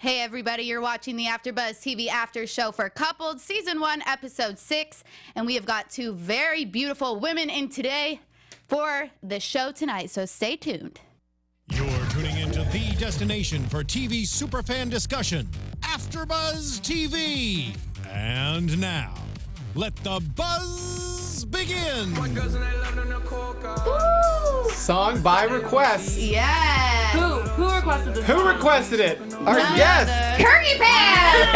Hey everybody, you're watching the AFTERBUZZ TV After Show for Coupled, Season 1, Episode 6, and we have got two very beautiful women in today for the show tonight, so stay tuned. You're tuning into the destination for TV superfan discussion, AFTERBUZZ TV. And now, let the buzz begin. Woo! Song by request. Yes! Who requested this? Who requested it? Our None guest. other- Kurgen Pants!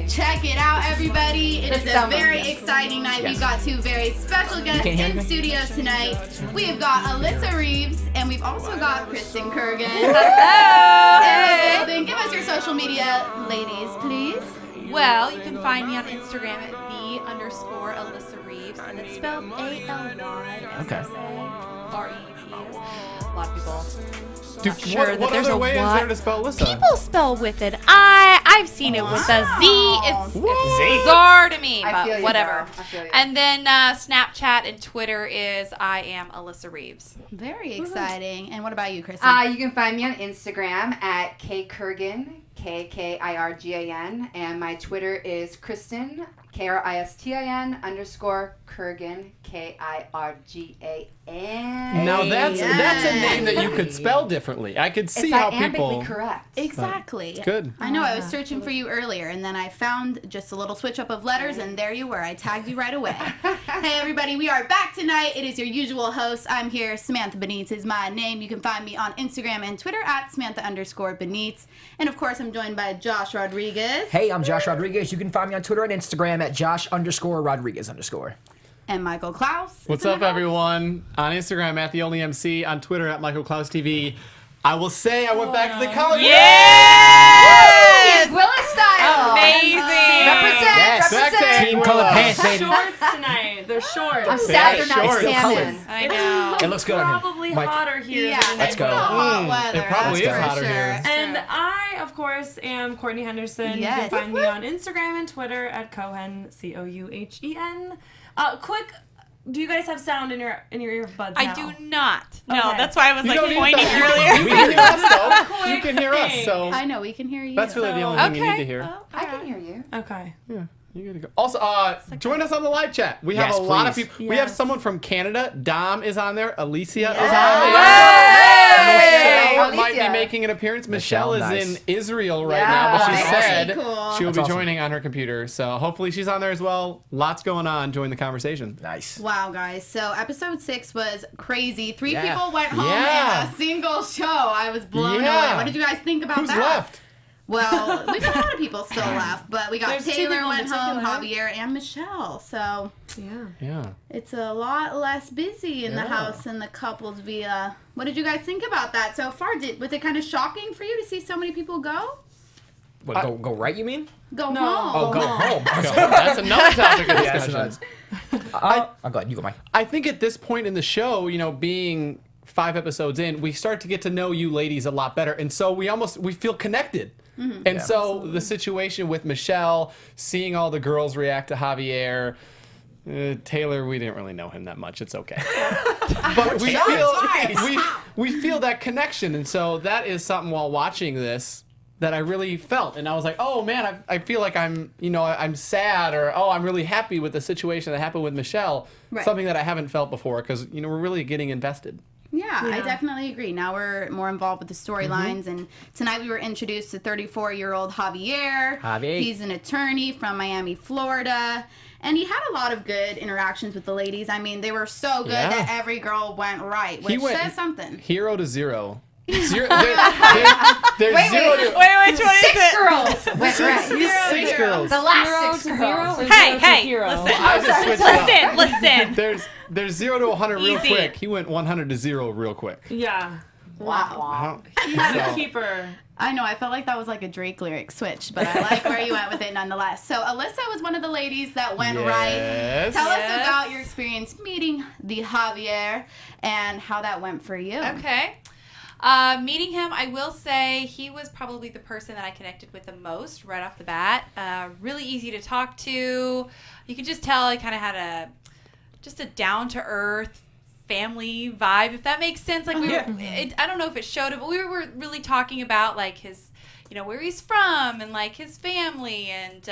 Yes! Check it out, everybody. It is a very exciting night. Yes. We've got two very special guests in studio tonight. We have got Alyssa Reeves, and we've also got Kristin Kurgen. Hello! Then give us your social media, ladies, please. Well, you can find me on Instagram at _Alyssa Reeves, and it's spelled ALYSSA REEVES. A lot of people not sure that what there's other a way what. is there to spell Alyssa? People spell with it. I've seen it with a Z. It's bizarre to me, but whatever. And then Snapchat and Twitter is I am Alyssa Reeves. Very exciting. And what about you, Kristin? You can find me on Instagram at KKirgan, KKIRGAN, and my Twitter is Kristin, KRISTIN _Kurgen, KIRGAN. Now that's a name that you could spell differently. I could see it's how iambically people. correct. Exactly. Good. I know. I was searching for you earlier, and then I found just a little switch up of letters, and there you were. I tagged you right away. Hey, everybody. We are back tonight. It is your usual host. I'm here. Samantha Benitz is my name. You can find me on Instagram and Twitter at Samantha _Benitz. And, of course, I'm joined by Josh Rodriguez. Hey, I'm Josh Rodriguez. You can find me on Twitter and Instagram at Josh_Rodriguez_. And Michael Clouse. What's up, everyone? On Instagram at the only MC, on Twitter at Michael Clouse TV. I will say I went back to the college. Yes! Willis style! Amazing! Represent! Team color pants, baby. Shorts tonight. They're shorts. I'm sad they're not Shorts. salmon. I know. It looks good on him. Probably Mike. hotter here. Yeah, than Let's it's go. the hot weather. It probably that's is for hotter sure. here. And I, of course, am Courtney Henderson. Yes. You can find me on Instagram and Twitter at Cohen, COUHEN. Quick, do you guys have sound in your earbuds I now? do not. No, Okay. that's why I was You like don't need pointing that. earlier. We can hear us, though. You can hear us, so I know. We can hear you. that's really the only thing you need to hear. Well, I can hear you. Okay. Yeah, you gotta go. Also, join us on the live chat. We have Yes, a lot of please. people. We have Yes. someone from Canada. Dom is on there. Alicia is on Yes. there. Michelle Alicia. might be making an appearance. Michelle is nice. in Israel right Yeah. now, but she That's said cool. she will That's be awesome. joining on her computer. So hopefully she's on there as well. Lots going on. Join the conversation. Nice. Wow, guys. So episode 6 was crazy. 3 Yeah. people went home Yeah. in a single show. I was blown Yeah. away. What did you guys think about Who's that? left? Well, we've got a lot of people still left, but we got There's 2 Taylor people in went home, particular. Javier, and Michelle. So Yeah. Yeah. it's a lot less busy in the Yeah. house and the couples via. What did you guys think about that so far? Was it kind of shocking for you to see so many people go? What, go right, you mean? Go No. home. Oh, go home. That's another topic of Yeah, that's discussion. I'm glad you go, Mike. I think at this point in the show, being 5 episodes in, we start to get to know you ladies a lot better, and so we feel connected. And so the situation with Michelle, seeing all the girls react to Javier, Taylor, we didn't really know him that much. It's okay, but we feel that connection, and so that is something while watching this that I really felt, and I was like, oh man, I feel like I'm sad, or oh, I'm really happy with the situation that happened with Michelle. Right. Something that I haven't felt before, because we're really getting invested. Yeah, I Yeah. definitely agree. Now we're more involved with the storylines, and tonight we were introduced to 34-year-old Javier. Javier. He's an attorney from Miami, Florida, and he had a lot of good interactions with the ladies. I mean, they were so good Yeah. that every girl went right, which says something. 0 to 0. There's 0 to Wait, which one is 6 it? girls went right. 6 girls. The last 6 girls. Hey, Hero. listen. I just switched it up. Listen. There's 0 to 100 real Easy. quick. He went 100 to 0 real quick. Yeah. Wow. He's a So- keeper. I know, I felt like that was like a Drake lyric switch, but I like where you went with it nonetheless. So Alyssa was one of the ladies that went right. Yes. Tell us about your experience meeting the Javier and how that went for you. Okay. Meeting him, I will say he was probably the person that I connected with the most right off the bat. Really easy to talk to. You could just tell he kind of had just a down-to-earth family vibe, if that makes sense. Like I don't know if it showed it, but we were really talking about like his, you know, where he's from and like his family and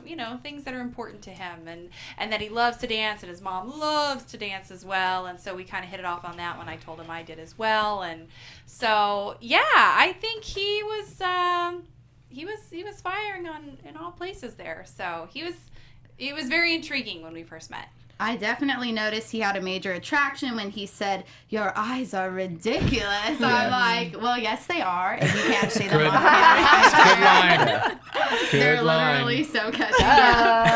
you know, things that are important to him, and that he loves to dance and his mom loves to dance as well. And so we kind of hit it off on that when I told him I did as well. And so yeah, I think he was firing on in all places there. So it was very intriguing when we first met. I definitely noticed he had a major attraction when he said, "Your eyes are ridiculous." I'm like, well, yes, they are. And you can't say them on camera. They're literally so catchy.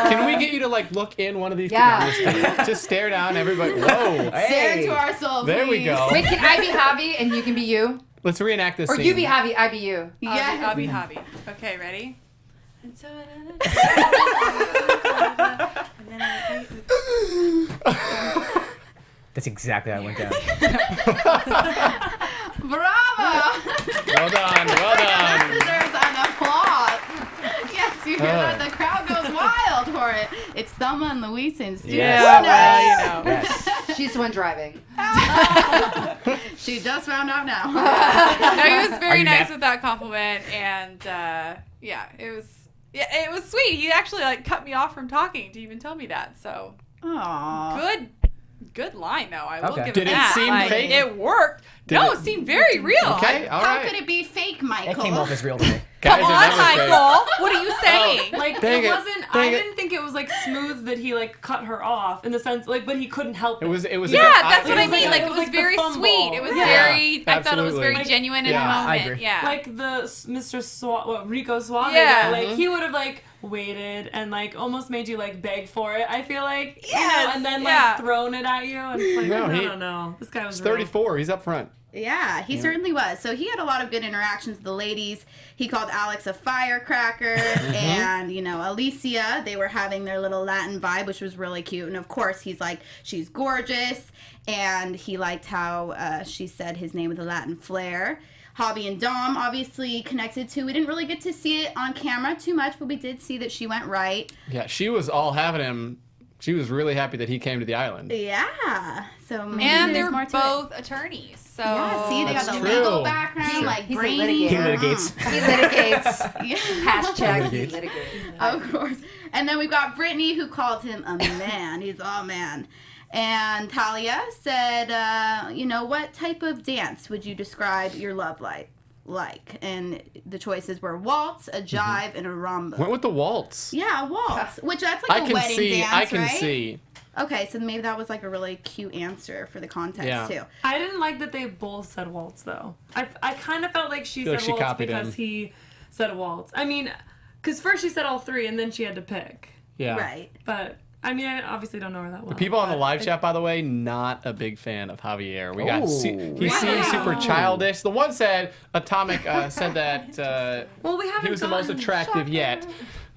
Can we get you to like look in one of these? Yeah. No, just kidding. Just stare down, everybody. Whoa. Stare into our soul, There we please. go. Wait, can I be Javi and you can be you? Let's reenact this Or scene. you be Javi, I be you. Yeah. I'll be Javi. Okay, ready? And so and then That's exactly how it went down. Bravo! Well done. Well That done. deserves an applause. Yes, you hear that? The crowd goes wild for it. It's Thelma and Louise in studio. Yeah, tonight. well, you know. Yes. She's the one driving. She just found out now. no, he was very you nice mad? with that compliment, and yeah, it was sweet. He actually like cut me off from talking to even tell me that. So Aww. good line though. I will Okay. give Did him it that. seem Like, fake? It worked. It seemed very real. Okay, all How right. could it be fake, It Michael? came off as real to me. Guys Come are on, never fake. Michael. What are you saying? Like Dang it it. wasn't. Dang I it. didn't think it was like smooth that he like cut her off in the sense like, but he couldn't help it. It was. Yeah, a good- that's what I it was mean. like- Like it it was was like the very fumble. sweet. It was Yeah. very. I thought it was very Absolutely. genuine in Yeah. the I moment. agree. Yeah. Like the Mr. Rico Suave Yeah. guy, like he would have like waited and like almost made you like beg for it. I feel like, you know, Yes, and then like yeah. thrown it at you, and it's like No, no, this guy was He's real. 34. He's up front. Yeah, he certainly was. So he had a lot of good interactions with the ladies. He called Alex a firecracker, and you know, Alicia. They were having their little Latin vibe, which was really cute. And of course, he's like, she's gorgeous, and he liked how she said his name with a Latin flair. Javi and Dom obviously connected too. We didn't really get to see it on camera too much, but we did see that she went right. Yeah, she was all having him. She was really happy that he ccame to the island. Yeah. So maybe And there's they're more to both attorneys. So Yeah, see, they got That's the legal true. background, like He's a brainy. He litigator. litigates. He litigates. Yeah. Hashtag he Litigates. litigates. Of course. And then we've got Brittany, who called him a man. He's all man. And Talia said, you know, what type of dance would you describe your love life like? And the choices were waltz, a jive, and a rumba. Went with the waltz. Yeah, a waltz. Which that's like I a can wedding see. dance, I can right? see. Okay, so maybe that was like a really cute answer for the context, Yeah. too. I didn't like that they both said waltz though. I kind of felt like she Feel said like she waltz copied because him. he said waltz. I mean, because first she said all three and then she had to pick. Yeah. Right. But I mean, I obviously don't know her that well. People on the but live I- chat, by the way, not a big fan of Javier. We got. Oh. He seems super childish. The one said Atomic said that Well, we haven't. he was the most gotten- attractive yet,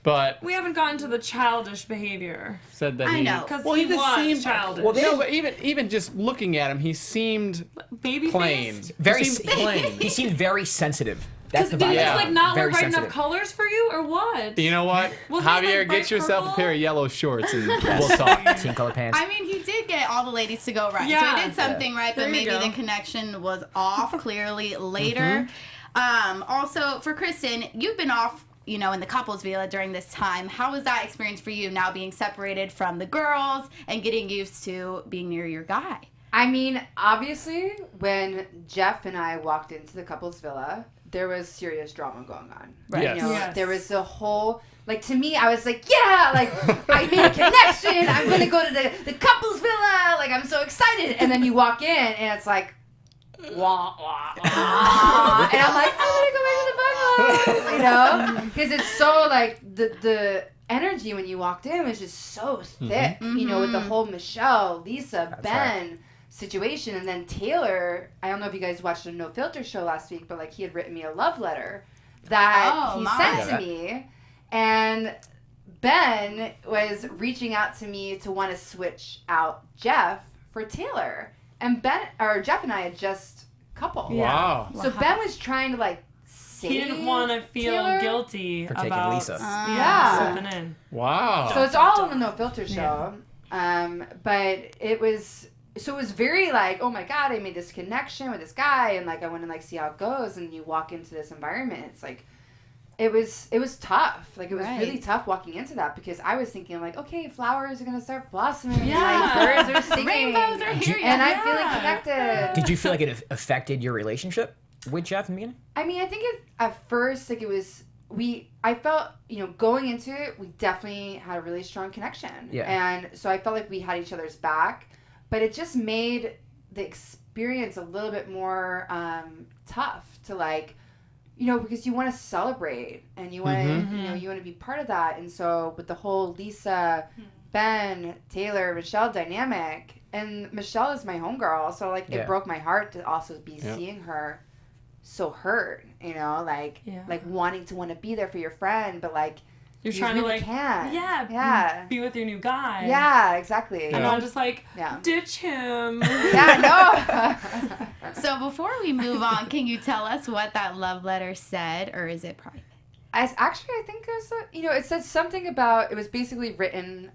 but We haven't gotten to the childish behavior said that I he. know. because Well, he he just was seemed childish. Well, No, but even just looking at him, he seemed Baby plain. faced. Very He seemed plain. He seemed very sensitive. That's Did the he vibe. just Yeah. like not wear Very bright sensitive. enough colors for you, or what? You know what, Was he, like, Javier, bright get yourself a purple? pair of yellow shorts and we'll talk. Team color pants. I mean, he did get all the ladies to go right. So Yeah. he did something right, but There you maybe go. the connection was off clearly later. Also, for Kristin, you've been off, you know, in the couples villa during this time. How was that experience for you now being separated from the girls and getting used to being near your guy? I mean, obviously, when Jeff and I walked into the couple's villa, there was serious drama going on. Right. Yes. You know, Yes. there was the whole, like, to me, I was like, yeah, like, I made a connection. I'm going to go to the couple's villa. Like, I'm so excited. And then you walk in, and it's like, wah, wah, wah. And I'm like, I want to go back to the bungalow. You know? Because it's so, like, the energy when you walked in was just so thick. You know, with the whole Michelle, Lisa, Ben situation. And then Taylor, I don't know if you guys watched the No Filter show last week, but like he had written me a love letter that Oh, he my. sent to me. And Ben was reaching out to me to want to switch out Jeff for Taylor. And Jeff and I had just coupled. Yeah. Wow. So Ben was trying to like save He didn't want to feel Taylor. guilty For taking about Lisa. Yeah. slipping in. Wow. So it's all on the No Filter show. But it was so it was very like, oh my God, I made this connection with this guy, and like I want to like see how it goes. And you walk into this environment, it's like, it was tough. Like it was really tough walking into that because I was thinking like, okay, flowers are gonna start blossoming, like birds are singing, rainbows are here, and I'm feeling connected. Did you feel like it affected your relationship with Jeff in the beginning? I mean, I think at first, like it was, I felt, going into it, we definitely had a really strong connection. Yeah. And so I felt like we had each other's back, but it just made the experience a little bit more tough to like, because you want to celebrate and you want to, you want to be part of that. And so with the whole Lisa, Ben, Taylor, Michelle dynamic, and Michelle is my homegirl, so like it broke my heart to also be seeing her so hurt, like wanting to be there for your friend, but like you're you trying really to can't. be with your new guy. Yeah, exactly. And I'm just like, ditch him. So before we move on, can you tell us what that love letter said, or is it private? I think there's it said something about, it was basically written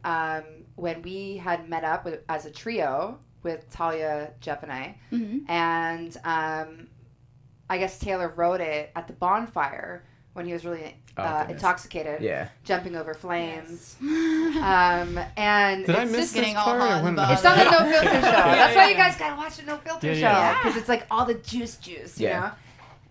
when we had met up as a trio with Talia, Jeff, and I, and I guess Taylor wrote it at the bonfire when he was really intoxicated, jumping over flames. And did I it's miss just this getting all part? hot and bothered. It's on the No Filter show. That's why you guys gotta watch the No Filter show, yeah. because it's like all the juice, you know.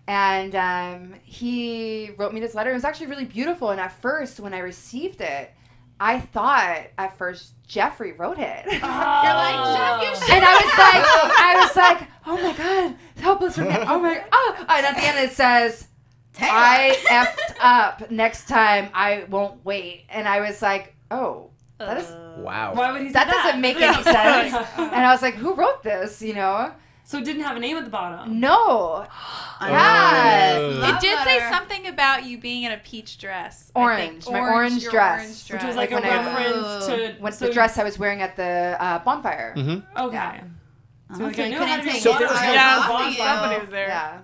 And he wrote me this letter. It was actually really beautiful. And at first, when I received it, I thought at first Jeffrey wrote it. You're like, Jeff, you should. And I was like, oh my God, helpless from him. And at the end it says, Taylor. I effed up. Next time I won't wait. And I was like, oh, that is Wow. Why would he say that doesn't make any sense. And I was like, who wrote this? So it didn't have a name at the bottom. No. It did say something about you being in a peach dress. Orange. My orange your dress. Orange Which dress. was like a When I- reference to What's the dress I was wearing at the bonfire? Okay. So like, you I know couldn't how to take make it. So there was no- somebody was there. Yeah.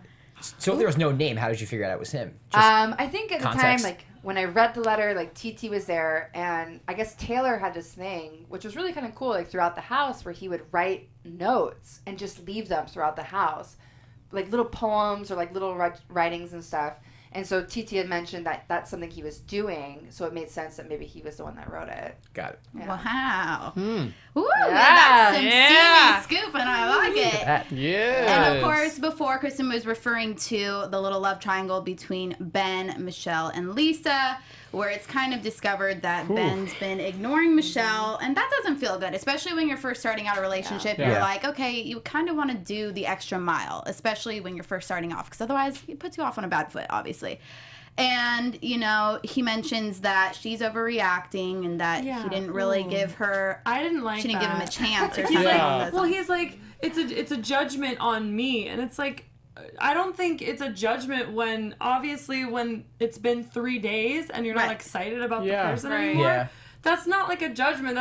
So if there was no name, how did you figure out it was him? Just I think at the context. time, like when I read the letter, like TT was there, and I guess Taylor had this thing, which was really kind of cool, like throughout the house, where he would write notes and just leave them throughout the house, like little poems or like little writings and stuff. And so TT had mentioned that that's something he was doing, so it made sense that maybe he was the one that wrote it. got it. Yeah. Wow. Ooh, Yeah. that's some Yeah. steamy scoop, and I like it. That. Yeah. And of course, before, Kristin was referring to the little love triangle between Ben, Michelle, and Lisa, where it's kind of discovered that Ben's been ignoring Michelle, and that doesn't feel good, especially when you're first starting out a relationship. Yeah. You're Yeah. like, okay, you kind of want to do the extra mile, especially when you're first starting off, because otherwise it puts you off on a bad foot, obviously. And, he mentions that she's overreacting and that he didn't really give her... I didn't like She didn't give him a chance or He's something. like, well, he's like, it's a judgment on me, and it's like, I don't think it's a judgment when it's been 3 days and you're not Right. excited about Yeah. the person Right. anymore. Yeah. That's not like a judgment.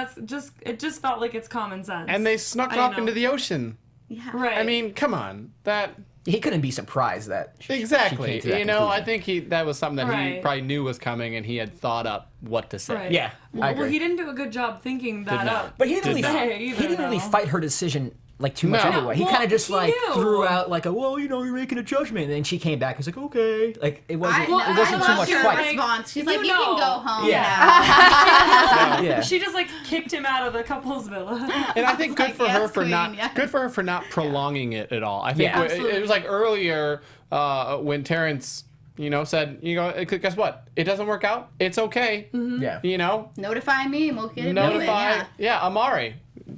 It just felt like it's common sense. And they snuck I don't off know. into the ocean. Yeah. Right. I mean, come on. That He couldn't be surprised that she exactly. came to that I conclusion. think that was something that he Right. probably knew was coming, and he had thought up what to say. Right. Yeah, I Well, agree. he didn't do a good job thinking that Did not. up. But he didn't Did really, not. Either, he didn't really though. fight her decision like too much No. anyway. He Well, kind of just he like knew. threw out like you're making a judgment, and then she came back and was like, okay, like it wasn't I it wasn't too love much her fight. response. She's You like, you know. can go home Yeah. now. Yeah. She just like kicked him out of the couple's villa. And I think good Like, for yes, her for queen, not yes. good for her for not prolonging it at all. I think Yeah. it was like earlier when Terrence, said, guess what? It doesn't work out. It's okay. Yeah. Notify me and we'll get it moving. Notify. Yeah. Amari.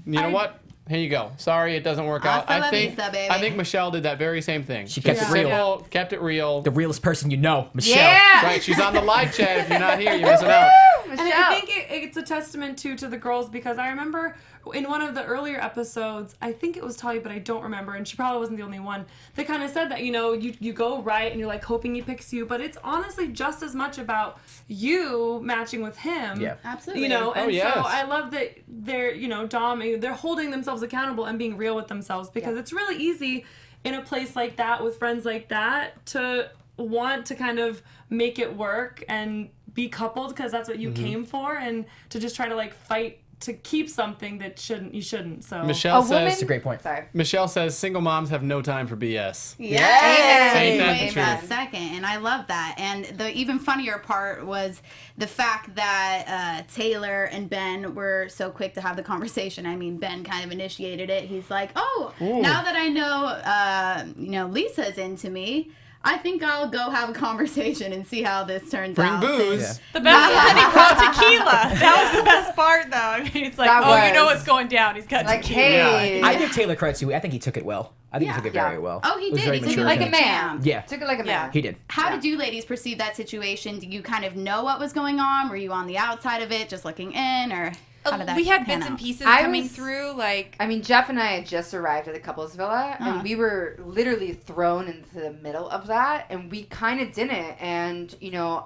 You know what? Here you go. Sorry, it doesn't work out. Hasta la I think vista, baby. I think Michelle did that very same thing. She kept Just it real. simple, kept it real. The realest person you know, Michelle. Yeah. Right, she's on the live chat. If you're not here, you're missing out. And I think it's a testament to the girls, because I remember in one of the earlier episodes, I think it was Talia, but I don't remember, and she probably wasn't the only one, they kind of said that, you go right and you're like hoping he picks you, but it's honestly just as much about you matching with him. Yeah. Absolutely. And yes. so I love that they're, Dom, they're holding themselves accountable and being real with themselves, because it's really easy in a place like that with friends like that to want to kind of make it work and be coupled because that's what you came for, and to just try to like fight to keep something that you shouldn't. So Michelle A says. woman. That's a great point. Sorry. Michelle says single moms have no time for BS. Yes. Ain't that Wait the a truth? second, and I love that. And the even funnier part was the fact that Taylor and Ben were so quick to have the conversation. I mean, Ben kind of initiated it. He's like, "Oh, now that I know, Lisa's into me, I think I'll go have a conversation and see how this turns Bring out." booze. Since- The best part, he brought tequila. That was the best part, though. I mean, it's like, That you know was- what's going down. He's got Like, tequila. hey. I give Taylor credit too. I think he took it well. I think he took it very well. Oh, he It was did. very He took it mature. like Like a a man. champ. Yeah, Took it like a man. he did. How did you ladies perceive that situation? Do you kind of know what was going on? Were you on the outside of it, just looking in, or how did that We had pan bits and out? pieces I coming was- through, like, I mean, Jeff and I had just arrived at the couples villa, Uh-huh. and we were literally thrown into the middle of that, and we kind of didn't. And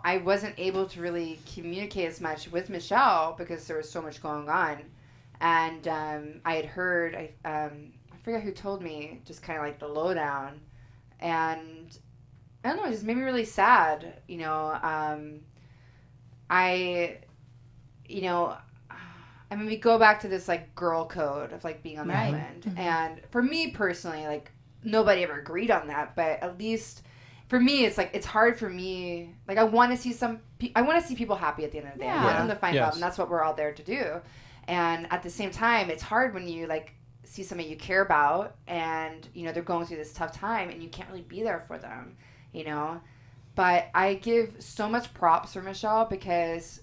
I wasn't able to really communicate as much with Michelle because there was so much going on. And I had heard, I forget who told me, just kind of like the lowdown, and I don't know, it just made me really sad. I mean, we go back to this like girl code of like being on the Right. island, and for me personally, like nobody ever agreed on that, but at least for me, it's like it's hard for me. Like I want to see I want to see people happy at the end of the day. I want Yeah. them to find Yes. love, and that's what we're all there to do. And at the same time, it's hard when you like see somebody you care about, and they're going through this tough time, and you can't really be there for them, But I give so much props for Michelle because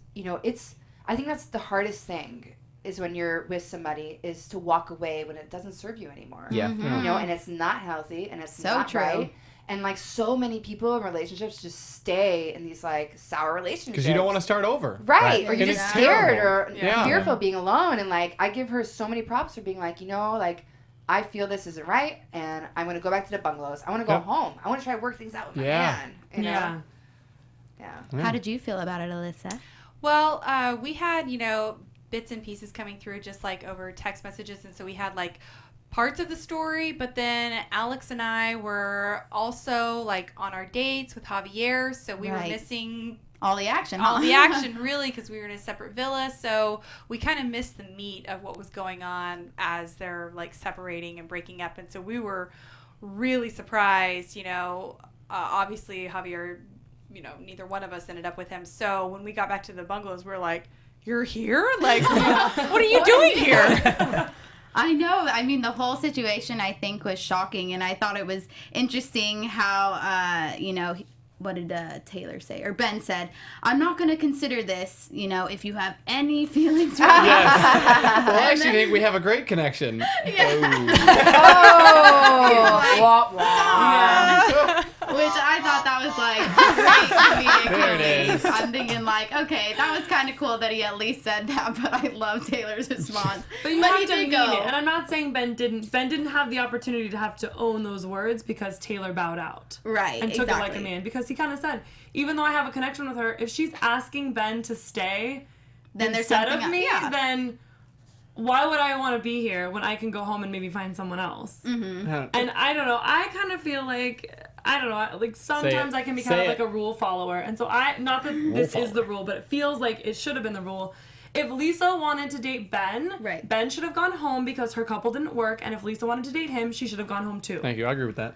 I think that's the hardest thing is when you're with somebody is to walk away when it doesn't serve you anymore. Yeah. And it's not healthy and it's So not true. right. And like so many people in relationships just stay in these like sour relationships. Because you don't want to start over. Right. Or you're And just it's scared terrible. or Yeah. fearful of being alone. And like I give her so many props for being like, like I feel this isn't right and I'm gonna go back to the bungalows. I wanna go Yep. home. I wanna try to work things out with my Yeah. man. You know? yeah. Yeah. How did you feel about it, Alyssa? well, we had, bits and pieces coming through just like over text messages. And so we had like parts of the story, but then Alex and I were also like on our dates with Javier. So we were Right. missing All the action. all huh? the action really because we were in a separate villa. So we kind of missed the meat of what was going on as they're like separating and breaking up. And so we were really surprised, obviously Javier, neither one of us ended up with him. So when we got back to the bungalows, we were like, "You're here? Like, what are you doing here?" I know. I mean, the whole situation I think was shocking, and I thought it was interesting how, what did Taylor say? Or Ben said, "I'm not going to consider this, if you have any feelings for me." Yes. Well, I actually think we have a great connection. Oh, wah, wah. Which I thought that was like great comedic There it relief. is. I'm thinking like, okay, that was kind of cool that he at least said that, but I love Taylor's response. But you he have to did mean go. it. And I'm not saying Ben didn't. Ben didn't have the opportunity to have to own those words because Taylor bowed out. Right, And took exactly. it like a man. Because he kind of said, even though I have a connection with her, if she's asking Ben to stay Then there's instead something of me, yeah. then why would I want to be here when I can go home and maybe find someone else? Yeah. And I don't know. I kind of feel like, I don't know, like sometimes it. I can be Say kind of it. like a rule follower. And so not that this is the rule, but it feels like it should have been the rule. If Lisa wanted to date Ben, Right. Ben should have gone home because her couple didn't work. And if Lisa wanted to date him, she should have gone home too. Thank you. I agree with that.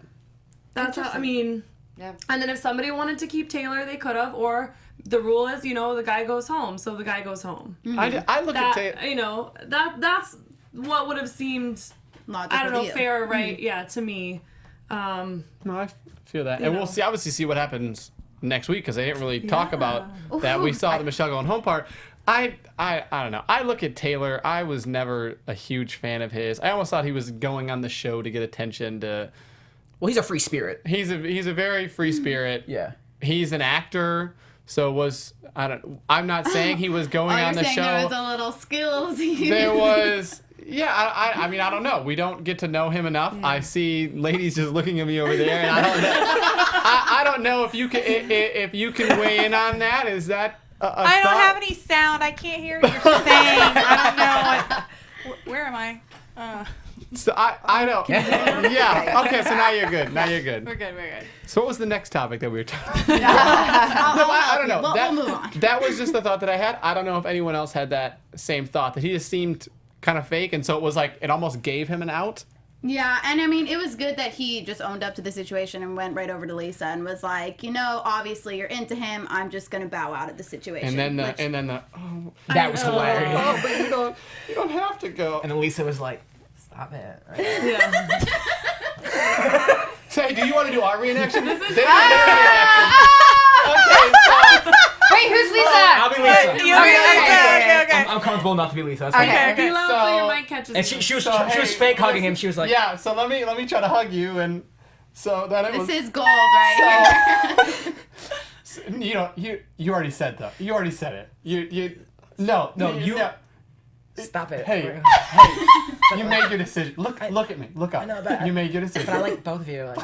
That's how, I mean, Yeah. and then if somebody wanted to keep Taylor, they could have. Or the rule is, the guy goes home. So the guy goes home. I look at That, Taylor. that's what would have seemed, Logical I don't to know, you. fair, right? Yeah, to me. No, I feel that. You And know. we'll obviously see what happens next week because they didn't really talk about that. We saw the Michelle going home part. I don't know. I look at Taylor. I was never a huge fan of his. I almost thought he was going on the show to get attention. Well, he's a free spirit. He's a very free spirit. Yeah. He's an actor. So I'm not saying he was going Oh, on you're the saying show. there was a little skills. There was, yeah. I mean, I don't know. We don't get to know him enough. I see ladies just looking at me over there, and I don't know. I don't know if you can weigh in on that. Is that I don't have any sound. I can't hear what you're saying. I don't know. Where am I? So I know. Yeah. Okay. So now you're good. Now you're good. We're good. We're good. So what was the next topic that we were talking about? I don't know. We'll move on. That was just the thought that I had. I don't know if anyone else had that same thought, that he just seemed kind of fake, and so it was like it almost gave him an out. Yeah, and I mean, it was good that he just owned up to the situation and went right over to Lisa and was like, obviously you're into him. I'm just gonna bow out of the situation. And then That was hilarious. oh, but you don't have to go. And then Lisa was like, stop it. Right? Yeah. Say, do you want to do our reenaction? This is their Ah! reenaction. Okay, so. Wait, who's Lisa? I'll be Lisa. Okay. I'm comfortable enough to be Lisa. That's Okay. fine. Be loud so So- your mic catches. And she was fake hugging him. She was like, Yeah, so let me try to hug you, and so then it was. this is gold right here. You already said though. You already said it. No, you- stop it. Hey, you made your decision. Look at me. Look up. I know, but you made your decision. But I like both of you. Like,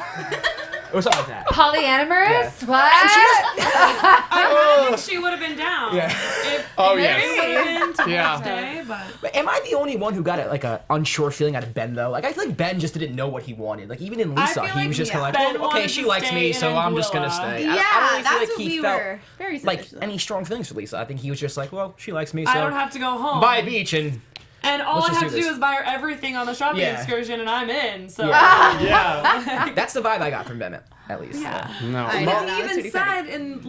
or something like that. Polyamorous? Yeah. What? I think she would have been down. Yeah. If Oh, Mary yes. would have been to Yeah. stay, but But am I the only one who got a unsure feeling out of Ben though? Like I feel like Ben just didn't know what he wanted. Like even in Lisa, feel he like, was just yeah, kind of Ben like, oh, okay, wanted she to likes stay me, in so I'm just gonna Anguilla. stay. Yeah, I don't really feel that's like what he we felt were very like selfish, though. any strong feelings for Lisa. I think he was just like, well, she likes me, so I don't have to go home. buy a beach and And all Let's I just have do to do this. is buy her everything on the shopping Yeah. excursion, and I'm in. So Yeah. that's the vibe I got from Ben at least. yeah. No. I know. Because that he was even pretty funny. said in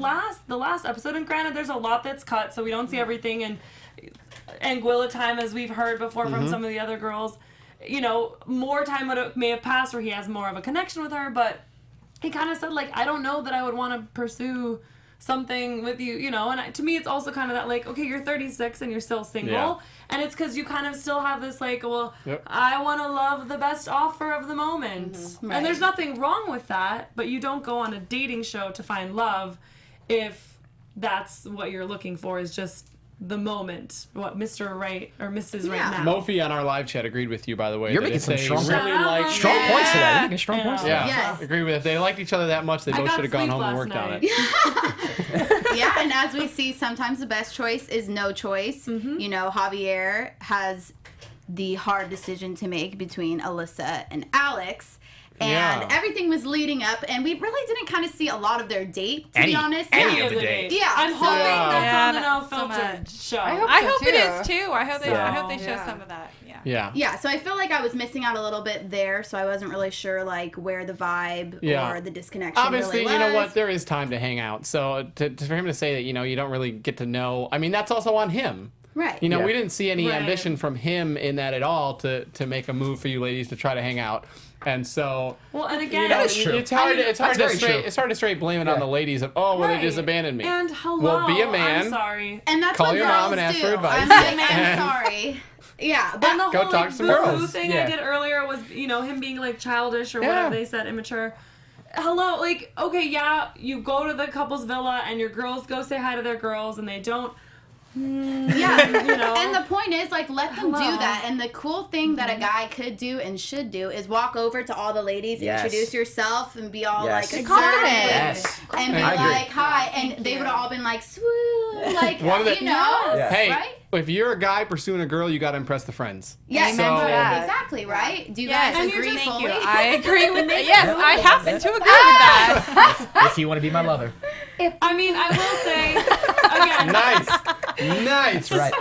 the last episode, and granted, there's a lot that's cut, so we don't see everything. And Anguilla time, as we've heard before from some of the other girls, more time may have passed where he has more of a connection with her. But he kind of said, like, I don't know that I would want to pursue something with you, And to me, it's also kind of that, like, okay, you're 36 and you're still single. Yeah. And it's because you kind of still have this, like, well, Yep. I want to love the best offer of the moment. Right. And there's nothing wrong with that, but you don't go on a dating show to find love if that's what you're looking for, is just the moment. What Mr. Right or Mrs. Right Yeah. now. Mofi on our live chat agreed with you, by the way. You're that making if some they strong- really Shout out. liked. Strong Yeah. points today. You're making strong points today. Yeah, Yes. agree with it. If they liked each other that much, they I both got should have gone sleep home and last worked on night. it. Yeah, and as we see, sometimes the best choice is no choice. Javier has the hard decision to make between Alyssa and Alex. And Yeah. everything was leading up, and we really didn't kind of see a lot of their date, to be honest. any Yeah. of the dates. Yeah, I'm so- hoping that's Yeah, on the No not so Filtered much. show. I hope I so, hope it too. is too. I hope they show Yeah. some of that. Yeah. Yeah. Yeah, so I feel like I was missing out a little bit there, so I wasn't really sure like where the vibe Yeah. or the disconnection Obviously, really you know was. what? There is time to hang out. So for him to say that, you don't really get to know. I mean, that's also on him. Right. We Yeah. didn't see any Right. ambition from him in that at all to make a move for you ladies to try to hang out. And so, Well, and again, That is true. it's hard. It's hard That's to very true. straight blame it on Yeah. the ladies of they Right. just abandoned me. And hello, Well, be a man. I'm sorry. And that's Call what your girls mom and ask do. for advice. I'm like, I'm And- sorry. Yeah, And but the Go whole talk like to some boo-hoo girls. thing Yeah. I did earlier was, him being like childish or Yeah. whatever they said, immature. Hello, like, okay, yeah, you go to the couple's villa and your girls go say hi to their girls and they don't. yeah. And the point is, like, let them do Hello. that. And the cool thing that a guy could do and should do is walk over to all the ladies, Yes. introduce yourself, and be all Yes. like Be confident. assertive, Yes. and be I agree. like, hi, and they would have all been like, swoon, like, One of the- Yeah. Hey, right? if you're a guy pursuing a girl, you got to impress the friends. Yes, Amen to that. exactly, right? Do you Yes, guys and you agree just- Thank fully? you. I agree with that. Yes, I happen to agree with that. If you want to be my lover. I mean, I will say, again, Nice. That's right.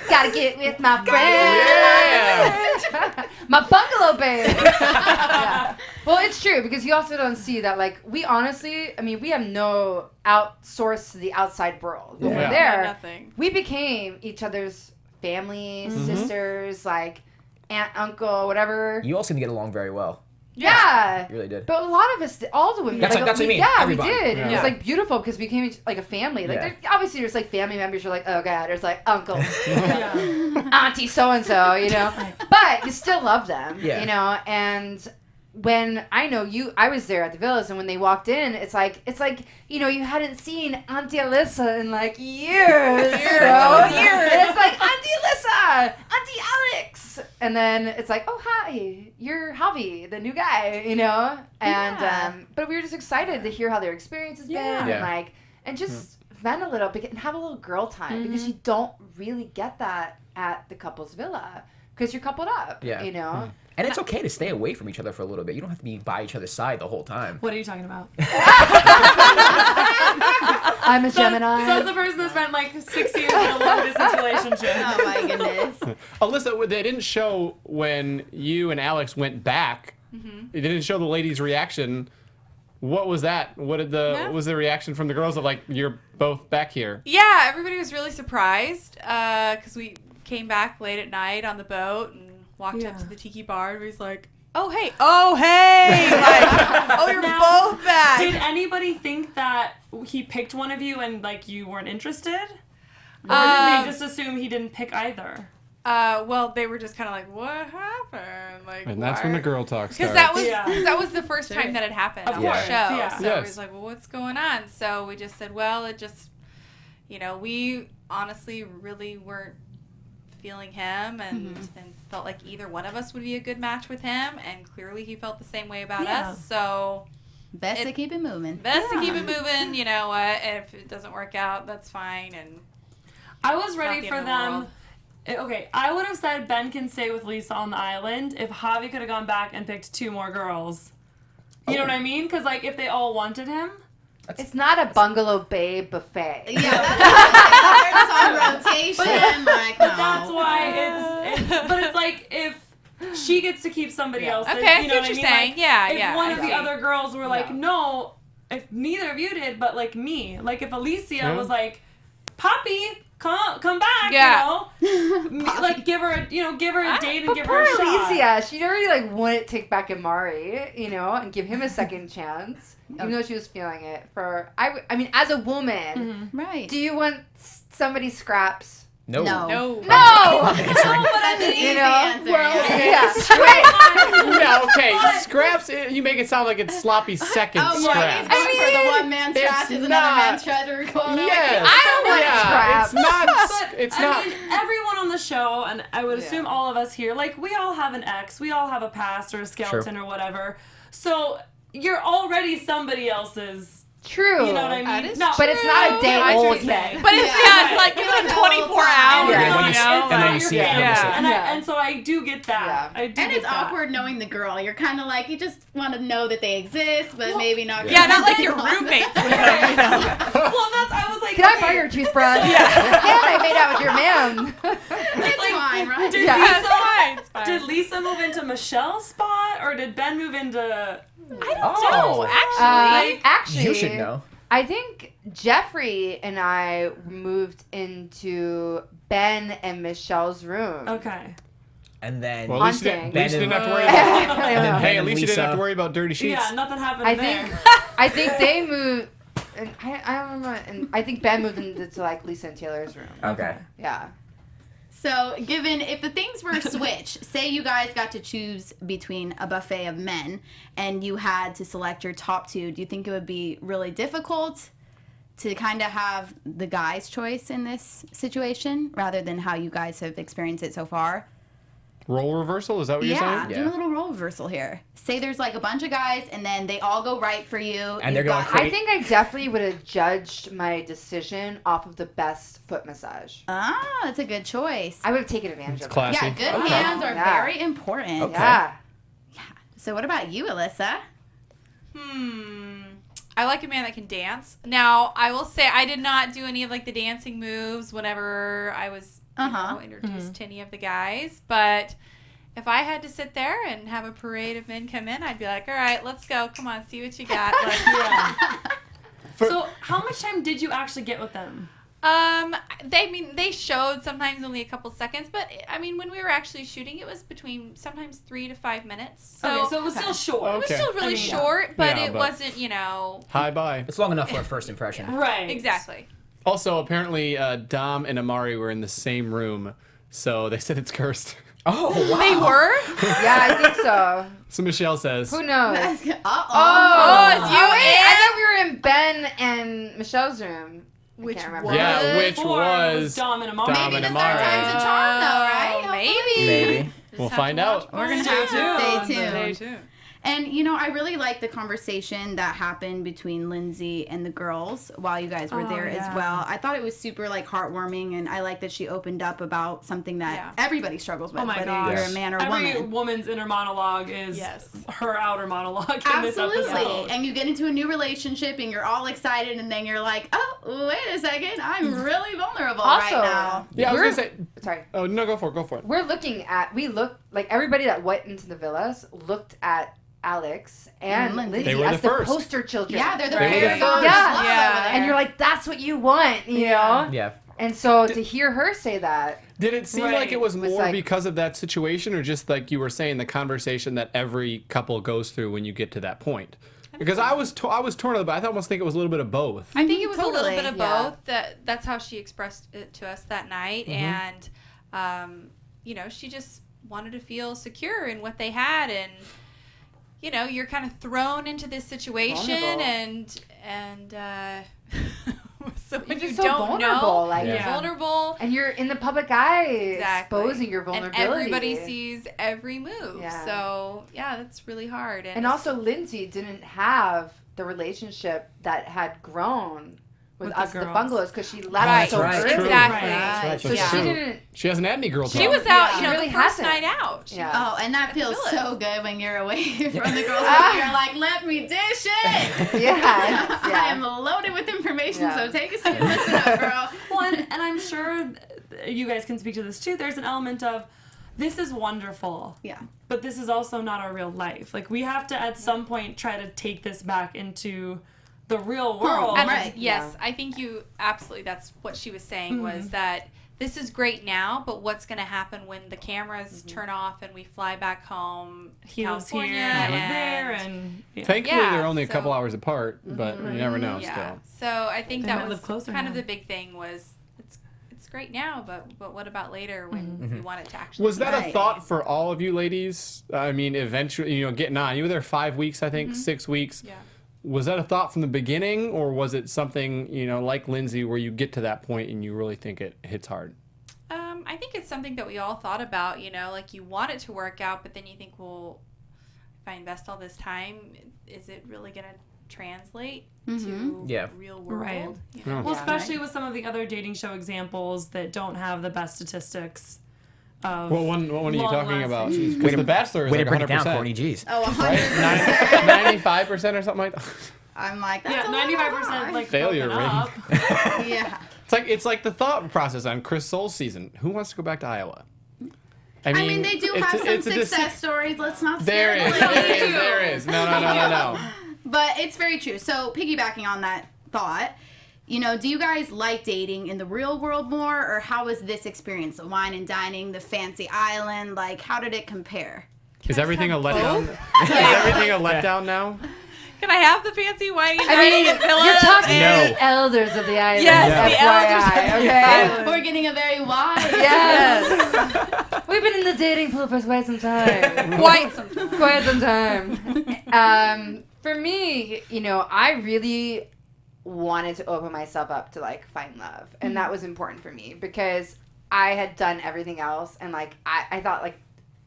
Gotta get with my friends. Yeah. My bungalow babe. Yeah. Well, it's true because you also don't see that. Like, we honestly, we have no outsource to the outside world. When Yeah. we're there, Nothing. we became each other's family, sisters, like aunt, uncle, whatever. You all seem to get along very well. Yeah. You really did. But a lot of us, all the women, That's what I mean, Yeah, everybody. we did. And it Yeah. was like beautiful because we became like a family. Like, Yeah. obviously, there's like family members. You're like, oh god, there's like uncle, yeah. auntie, so and so, But you still love them, Yeah. And when I was there at the villas, and when they walked in, it's like you hadn't seen Auntie Alyssa in like years, years. And it's like Auntie Alyssa, Auntie Alex, and then it's like, oh hi, you're Javi, the new guy, And Yeah. but we were just excited to hear how their experience has been, Yeah. and just vent a little bit and have a little girl time because you don't really get that at the couple's villa. because you're coupled up. Yeah. You know. And it's okay to stay away from each other for a little bit. You don't have to be by each other's side the whole time. What are you talking about? I'm a Gemini. So the person that spent like 6 years in a long distance relationship. Oh my goodness. Alyssa, they didn't show when you and Alex went back. It didn't show the ladies' reaction. What was that? What was the reaction from the girls of like, you're both back here? Yeah, everybody was really surprised because we came back late at night on the boat and walked up to the tiki bar and he's like, oh hey, like, oh, you're both back. Did anybody think that he picked one of you and like you weren't interested? Or did they just assume he didn't pick either? Well, they were just kind of like, what happened? Like, And that's when the girl talk starts. because that was the first time that it happened on course, the show. yeah. So it was like, well, what's going on? So we just said, well, it just, we honestly really weren't feeling him and felt like either one of us would be a good match with him, and clearly he felt the same way about us. So Best to keep it moving. best to keep it moving. You know what? If it doesn't work out, that's fine. And I was not ready the for end of the them. world. Okay, I would have said Ben can stay with Lisa on the island if Javi could have gone back and picked 2 more girls. You know what I mean? Because like if they all wanted him. It's not a Bungalow Bay buffet. Yeah, that's on rotation. Like, no. That's why it's but it's like if she gets to keep somebody else. Okay, then, I you see know what what I you're mean? saying. Like, Yeah, if yeah, one I of the see. other girls were like, no, if neither of you did, but like me, like if Alicia was like, Poppy, come back, Yeah. you know, like give her a date and give her Poor a shot. Alicia, she already like wouldn't take back Amari, and give him a second chance, even though she was feeling it. I mean, as a woman, Right. do you want somebody's scraps? No. No. no. No. That's an easy You know, answer. yeah. Yeah, okay. Scraps, you make it sound like it's sloppy second Oh, scraps. yeah, he's going for the one man's it's trash is another not- man's treasure. Yes. I don't want yeah, scraps. it's not. But It's I not. mean, everyone on the show, and I would assume all of us here, like we all have an ex, we all have a past or a skeleton or whatever. So you're already somebody else's. True. You know what I mean? That is But it's not a day I old see. thing. But it's it's like give it 24 hours. Yeah, when you see- and then you see it, And, and so I do get that. Yeah. I do And get it's that. awkward knowing the girl. You're kind of like, you just want to know that they exist, but maybe not. Yeah, not like your roommates with them, you know. Well, that's I was like, Can I borrow your toothbrush? And I made out with your man. It's fine, right? Did, Yeah, Lisa, it's fine. It's fine. did Lisa move into Michelle's spot, or did Ben move into? I don't know, actually. Actually, You should know. I think Jeffrey and I moved into Ben and Michelle's room. Okay. And then Well, at least you Haunting. didn't have to worry I about. don't know. Hey, at and least you didn't have Lisa. to worry about dirty sheets. Yeah, nothing happened I there. think they moved. And I don't remember. And I think Ben moved into like Lisa and Taylor's room. Okay. Yeah. So, given if the things were switched, say you guys got to choose between a buffet of men and you had to select your top 2, do you think it would be really difficult to kind of have the guy's choice in this situation rather than how you guys have experienced it so far? Role reversal? Is that what you're Yeah, saying? do a little role reversal here. Say there's like a bunch of guys and then they all go right for you. And they're You've going got- crazy. I think I definitely would have judged my decision off of the best foot massage. Ah, that's a good choice. I would have taken advantage of it. Classy. Yeah, good Okay. hands are Yeah. very important. Okay. Yeah. So what about you, Alyssa? I like a man that can dance. Now, I will say I did not do any of like the dancing moves whenever I was introduced to any of the guys, but if I had to sit there and have a parade of men come in, I'd be like, all right, let's go. Come on, see what you got. Like, So, how much time did you actually get with them? they showed sometimes only a couple seconds, but I mean, when we were actually shooting, it was between sometimes 3 to 5 minutes. So, Okay, so it was still short. it was Okay. still really I mean, short, but Yeah, it but- wasn't, you know, Hi, bye. It's long enough for a first impression. Right. exactly. Also, apparently, Dom and Amari were in the same room, so they said it's cursed. Oh, wow. They were? Yeah, I think so. So Michelle says. Who knows? Uh-oh. Oh, it's you I and thought we were in Ben and Michelle's room. Which I can't remember. was- Yeah, which Before was Dom and Amari. Dom Maybe and the Amari. third time's a charm, though, right? Maybe. Maybe. We'll Just have find to out. watch We're gonna Stay have to tuned. stay tuned. Stay tuned. And, you know, I really liked the conversation that happened between Lindsay and the girls while you guys were there as well. I thought it was super, like, heartwarming, and I like that she opened up about something that everybody struggles with, Oh my whether gosh. you're a man or Every woman. woman's inner monologue is her outer monologue in this episode. Absolutely. And you get into a new relationship, and you're all excited, and then you're like, oh, wait a second, I'm really vulnerable right now. Yeah, I was going to say... Sorry. Oh, no, go for it, go for it. We looked, like, everybody that went into the villas looked at Alex and Lindsay They were as the the first. poster children. Yeah, they're the They were the very first. Yeah. And you're like, that's what you want, you know? Yeah. And so to hear her say that. Did it seem like it was Was more like- because of that situation, or just like you were saying, the conversation that every couple goes through when you get to that point? Because I was torn about it. I almost think it was a little bit of both. I think it was a little Totally. bit of both. That's how she expressed it to us that night, and you know, she just wanted to feel secure in what they had, and you know, you're kind of thrown into this situation, Vulnerable. and so when You're you just so don't vulnerable, know, like- you're Yeah. vulnerable. And you're in the public eye, Exactly. exposing your And vulnerability. everybody sees every move. Yeah. So, yeah, that's really hard. And also, Lindsay didn't have the relationship that had grown with With us the at the girls. bungalows because she left Right, so right. early. True. Exactly. Right. So That's she true. didn't. She hasn't had any girl talk. She was out, Yeah. you know, Really the first hasn't. night out. She Yeah. Oh, and that At feels the so good when you're away from the girls. And you're like, let me dish it. Yeah. I am loaded with information, Yeah. so take a seat and listen up, girl. Well, and I'm sure you guys can speak to this too. There's an element of, this is wonderful. Yeah. But this is also not our real life. Like, we have to, at some point, try to take this back into the real world. And Right. yes, I think you absolutely, that's what she was saying, was that this is great now, but what's going to happen when the cameras turn off and we fly back home to He lives here, California I live and there, and yeah. Thankfully, Yeah, they're only a couple so- hours apart, but you never know yeah. still. So I think They that might was live closer kind now. of the big thing was it's great now, but what about later when we want it to actually Was that a Right. thought for all of you ladies? I mean, eventually, you know, getting on. You were there 5 weeks, I think, 6 weeks. Yeah. Was that a thought from the beginning, or was it something, you know, like Lindsay, where you get to that point and you really think it hits hard? I think it's something that we all thought about, you know, like you want it to work out, but then you think, well, if I invest all this time, is it really going to translate to Yeah. real world? Right. You know? Well, Yeah. especially with some of the other dating show examples that don't have the best statistics. Of What one are you talking about? long-lasting- Because The Bachelor is Way like to break it down, 100%. Courtney. Jeez. Oh, 100%. 95% or something like that. I'm like, that's Yeah, a little 95% high. like Failure broken rate. up. Yeah. It's like the thought process on Chris Soule's season. Who wants to go back to Iowa? I mean, they do have some success stories. Let's not There scare is, the there ladies. is, there is. No. But it's very true. So piggybacking on that thought, you know, do you guys like dating in the real world more, or how was this experience? The wine and dining, the fancy island, like how did it compare? Is everything a letdown? Is everything a letdown now? Can I have the fancy white I mean, and villas? you're talking No. to the elders of the island. Yes, the FYI, elders. okay? We're getting a very wide. Yes. We've been in the dating pool for quite some time. Quite some. Quite some time. For me, you know, I really wanted to open myself up to like find love, and that was important for me because I had done everything else, and like I thought like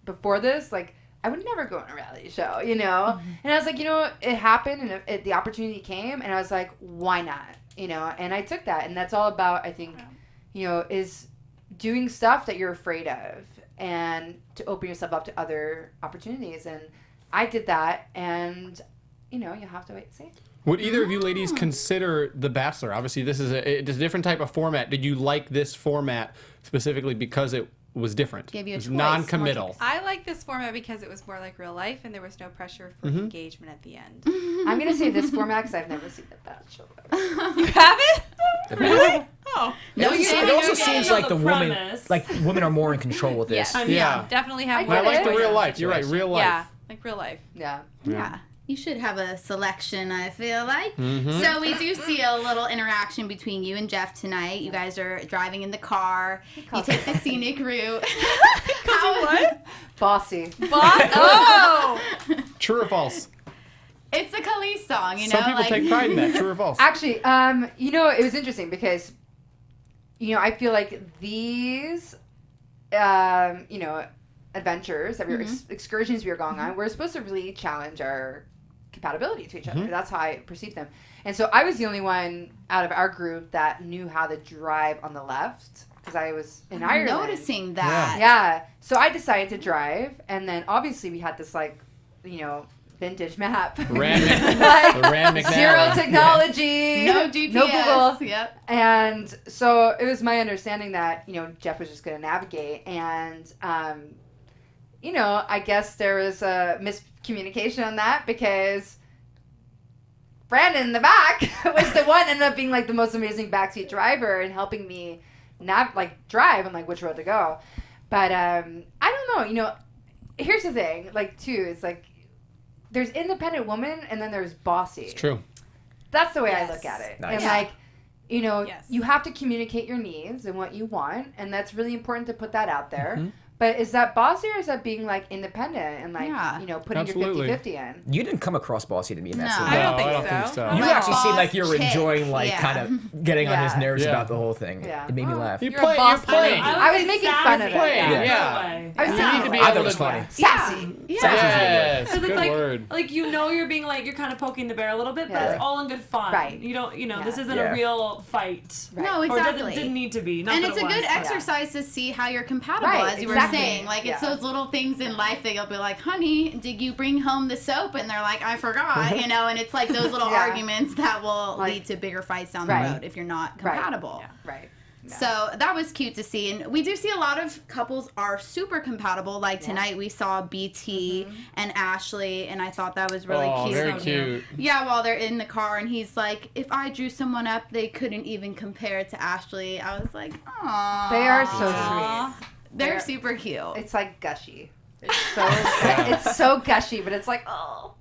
before this, like I would never go on a reality show, you know. And I was like, you know, it happened, and the opportunity came, and I was like, why not, you know? And I took that, and that's all about, I think, you know, is doing stuff that you're afraid of, and to open yourself up to other opportunities. And I did that, and you know, you have to wait and see. Would either of you ladies consider The Bachelor? Obviously, this is it's a different type of format. Did you like this format specifically because it was different? Gave you a It was choice, non-committal. I like this format because it was more like real life and there was no pressure for Mm-hmm. engagement at the end. I'm gonna say this format because I've never seen The Bachelor. You haven't? Really? Oh. No, It you also, didn't. it also You seems know like the the woman, premise. like women are more in control with this. Yes. Yeah. Definitely have I more. I like the it. real life. You're right, real life. Yeah, like real life. Yeah. Yeah. You should have a selection, I feel like. Mm-hmm. So we do see a little interaction between you and Jeff tonight. You guys are driving in the car. You take the scenic route. What? Bossy. Oh! True or false? It's a Khalees song, you know? Some people like, take pride in that. True or false? Actually, you know, it was interesting because, you know, I feel like these, you know, adventures, every excursions we were going on, we're supposed to really challenge our compatibility to each other. That's how I perceived them. And so I was the only one out of our group that knew how to drive on the left because I was in Ireland. Noticing that. Yeah. So I decided to drive, and then obviously we had this vintage map. Ram McNally. Zero technology. No GPS. No Google. Yep. And so it was my understanding that, Jeff was just going to navigate. And, I guess there was a miscommunication on that because Brandon in the back was the one ended up being the most amazing backseat driver and helping me drive and which road to go. But I don't know. Here's the thing. Too, it's there's independent woman and then there's bossy. It's true. That's the way I look at it. Nice. And Yes. you have to communicate your needs and what you want, and that's really important to put that out there. But is that bossy or is that being independent and putting Absolutely. your 50-50 in? You didn't come across bossy to me in that No. scene. I don't think I don't think so. so. You Like actually seem boss like you were chick. enjoying, Yeah. kind of getting on his Yeah. nerves Yeah. about the whole thing. Yeah. It made me laugh. You're You're a boss playing. lady. I was making fun of it. Playing, Yeah. yeah. I was You need to be I thought able it was to funny. Sassy. Yeah. Yes, Because good it's word. you're being you're kind of poking the bear a little bit, but Yeah. it's all in good fun. Right. You don't, Yeah. this isn't Yeah. a real fight. Right. No, Or exactly. didn't need to be. Not And that it's it a good was, but- exercise to see how you're compatible, Right, as you exactly. were saying. It's Yeah. those little things in life that you'll be like, honey, did you bring home the soap? And they're like, I forgot, and it's those little Yeah. arguments that will Like- lead to bigger fights down Right. the road if you're not Right. compatible. Right. Yeah. So that was cute to see. And we do see a lot of couples are super compatible. Tonight we saw BT and Ashley, and I thought that was really Oh, cute. very So cute. Yeah, while they're in the car, and he's like, if I drew someone up, they couldn't even compare it to Ashley. I was like, aww. They are so Aw. sweet. They're super cute. It's gushy. It's so gushy, but it's oh.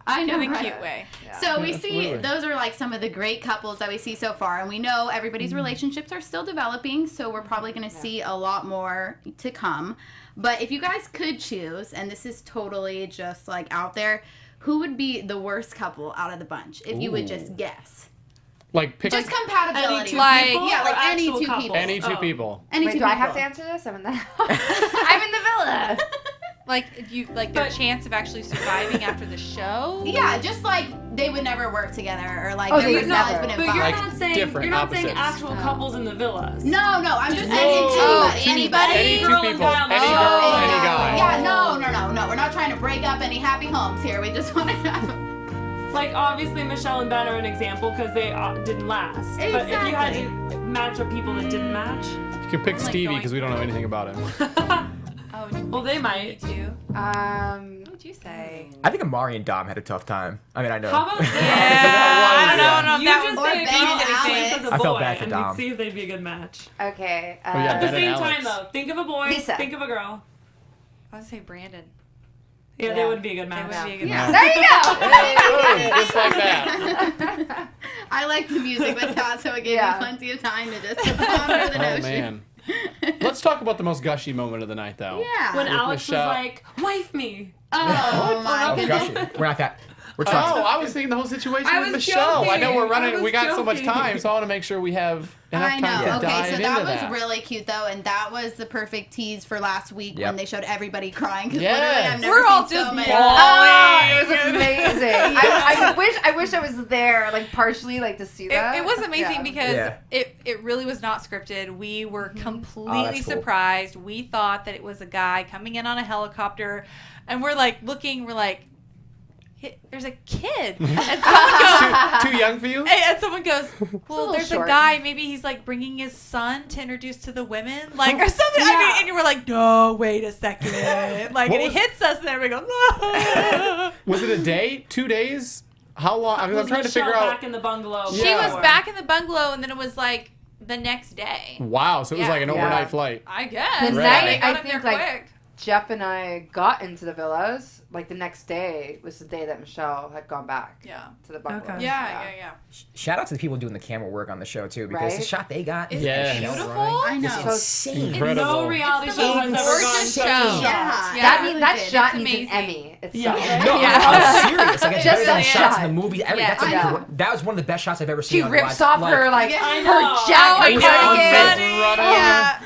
I know, In a right? cute way. So we see Absolutely. those are some of the great couples that we see so far, and we know everybody's relationships are still developing, so we're probably going to see a lot more to come. But if you guys could choose, and this is totally just out there, who would be the worst couple out of the bunch if you would just guess? Pick Just compatibility. Any two Like- people yeah, or any actual two couples? people. any two Oh. people. Any Wait, two do I people. have to answer this? I'm in the I'm in the villa. Their But- chance of actually surviving after the show. Yeah, just they would never work together, or Oh, their they would personalities never. wouldn't But vibe. you're Like not saying different opposites. actual couples in the villas. No, I'm just No. saying Oh, anybody. Any two girl and people. guy on the Any show. girl, any Yeah. guy. Yeah, no. We're not trying to break up any happy homes here. We just want to have. Obviously Michelle and Ben are an example because they didn't last. But if you had to match up people that didn't match, You can pick Stevie because we don't know anything about him. Oh, well, they might. Me too. What would you say? I think Amari and Dom had a tough time. I mean, I know. How about Yeah, I don't know if You that just was say Ben Ben and and Alex. as a I boy, felt bad for and Dom. we'd see if they'd be a good match. Okay. yeah, At the Ben and same Alex. time, though, think of a boy, Lisa. think of a girl. I would say Brandon. Yeah, they would be a good They match. would be a good Yeah. match. There you go. Just like that. I like the music with that, so it gave Yeah. me plenty of time to just ponder the Oh notion. man. Let's talk about the most gushy moment of the night, though. Yeah. When With Alex Michelle. was like, wife me. Oh my Oh, goodness. gushy. We're not that. We're Oh, talking. I was thinking the whole situation I with was Michelle. I know joking. we're I running. was We got so much joking. time, so I want to make sure we have enough I time know. to Okay, dive so into that was that. really cute though, and that was the perfect tease for last week Yep. when they showed everybody crying. Because Yes. literally, I've never We're all seen so just many. Oh, it was amazing. I wish I was there, partially, to see that. It was amazing Yeah. because Yeah. it really was not scripted. We were Oh, completely that's cool. surprised. We thought that it was a guy coming in on a helicopter, and we're looking. We're like, there's a kid, and someone goes, Too young for you? and someone goes, well, little there's short. a guy. Maybe he's bringing his son to introduce to the women, or something. I mean, and you were like, no, wait a second, and it was- hits us, and everybody goes, no. Was it a day? 2 days? How long? I'm Was trying to Michelle figure out. back in the bungalow. She Yeah. was back in the bungalow, and then it was the next day. Wow, so it was Yeah. like an Yeah. overnight flight. I guess. The Right. night They got I up there think quick. Jeff and I got into the villas, the next day was the day that Michelle had gone back Yeah. to the bungalow. Okay. Yeah. Shout out to the people doing the camera work on the show too, because the Right? shot they got It's is Yes. beautiful. I know. It's insane. Incredible. No reality It's show the has most ever gone gorgeous such show. a shot. Yeah. Yeah. That It's shot amazing. needs an Emmy. It's Yeah. No, Yeah. I'm serious. Like, it's Just better than that shots shot. in the movie. Yeah. That's Yeah. that was one of the best shots I've ever seen. She on rips live- off like- her Yeah. I her know. jacket Oh, I was know. cardigan. Running. Yeah.